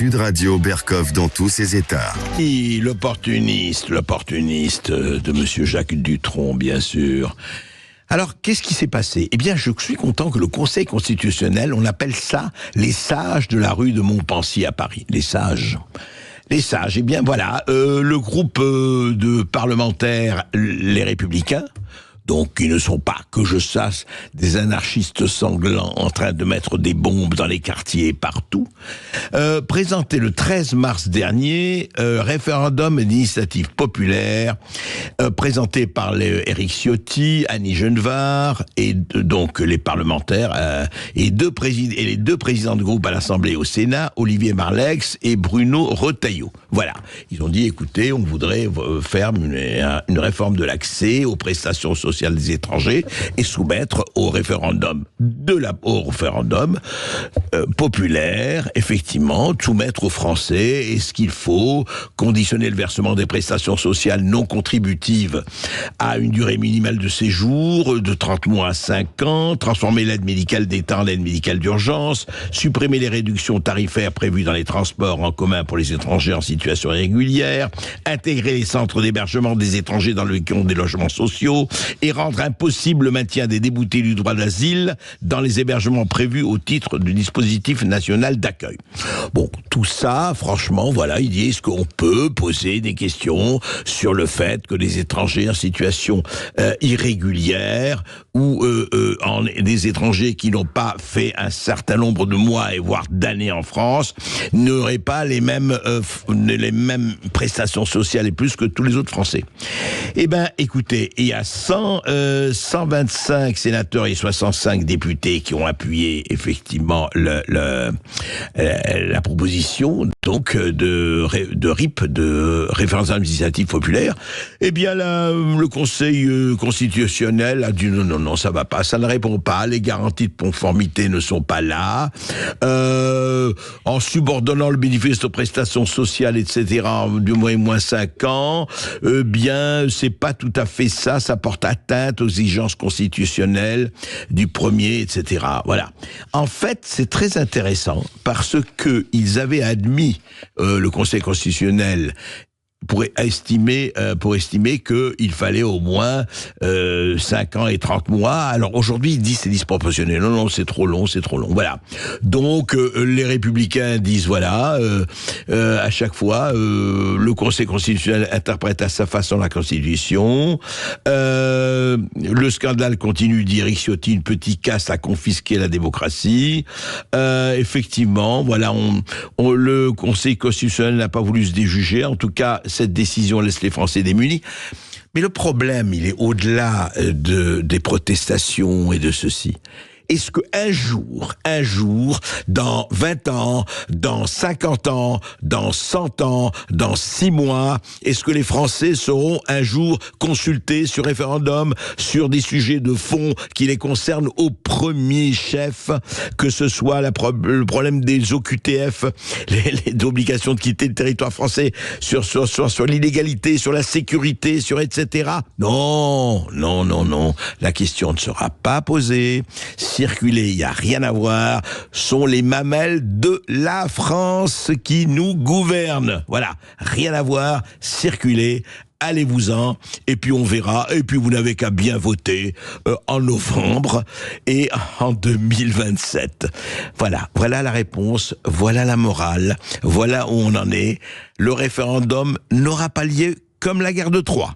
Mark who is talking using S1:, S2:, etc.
S1: Sud Radio Bercoff dans tous ses états.
S2: Et l'opportuniste de Monsieur Jacques Dutronc, bien sûr. Alors, qu'est-ce qui s'est passé ? Eh bien, je suis content que le Conseil constitutionnel, on appelle ça les sages de la rue de Montpensier à Paris. Les sages, eh bien voilà, le groupe de parlementaires, les Républicains, donc qui ne sont pas, que je sache, des anarchistes sanglants en train de mettre des bombes dans les quartiers partout, présenté le 13 mars dernier référendum d'initiative populaire présenté par Éric Ciotti, Annie Genevard et donc les parlementaires et les deux présidents de groupe à l'Assemblée et au Sénat, Olivier Marleix et Bruno Retailleau. Voilà, ils ont dit écoutez, on voudrait faire une réforme de l'accès aux prestations sociales des étrangers et soumettre au référendum populaire, effectivement, soumettre aux Français est-ce qu'il faut conditionner le versement des prestations sociales non contributives à une durée minimale de séjour de 30 mois à 5 ans, transformer l'aide médicale d'État en aide médicale d'urgence, supprimer les réductions tarifaires prévues dans les transports en commun pour les étrangers en situation irrégulière, intégrer les centres d'hébergement des étrangers dans le compte des logements sociaux et rendre impossible le maintien des déboutés du droit d'asile dans les hébergements prévus au titre du dispositif national d'accueil. Bon, tout ça, franchement, voilà, ils disent qu'on peut poser des questions sur le fait que les étrangers en situation irrégulière ou des étrangers qui n'ont pas fait un certain nombre de mois et voire d'années en France n'auraient pas les mêmes prestations sociales et plus que tous les autres Français. Eh ben, écoutez, il y a 125 sénateurs et 65 députés qui ont appuyé effectivement la proposition donc de RIP, de référendum d'initiative populaire. Eh bien là, le Conseil constitutionnel a dit non, ça va pas, ça ne répond pas, les garanties de conformité ne sont pas là. En subordonnant le bénéfice aux prestations sociales, etc., du moins 5 ans, bien, c'est pas tout à fait ça, ça porte atteinte aux exigences constitutionnelles du premier, etc. Voilà. En fait, c'est très intéressant parce que ils avaient admis, le Conseil constitutionnel, pour estimer qu'il fallait au moins 5 ans et 30 mois. Alors aujourd'hui, ils disent c'est disproportionné. Non, c'est trop long. Voilà. Donc les Républicains disent voilà, à chaque fois, le Conseil constitutionnel interprète à sa façon la Constitution. Le scandale continue, dit Éric Ciotti, une petite casse à confisquer la démocratie. Effectivement, voilà, le Conseil constitutionnel n'a pas voulu se déjuger. En tout cas, cette décision laisse les Français démunis. Mais le problème, il est au-delà des protestations et de ceci. Est-ce qu'un jour, dans 20 ans, dans 50 ans, dans 100 ans, dans 6 mois, est-ce que les Français seront un jour consultés sur référendum, sur des sujets de fond qui les concernent au premier chef, que ce soit le problème des OQTF, les obligations de quitter le territoire français, sur l'illégalité, sur la sécurité, sur etc. Non. La question ne sera pas posée. Circuler, il n'y a rien à voir, sont les mamelles de la France qui nous gouvernent. Voilà, rien à voir, circuler, allez-vous-en, et puis on verra, et puis vous n'avez qu'à bien voter en novembre et en 2027. Voilà la réponse, voilà la morale, voilà où on en est. Le référendum n'aura pas lieu comme la guerre de Troie.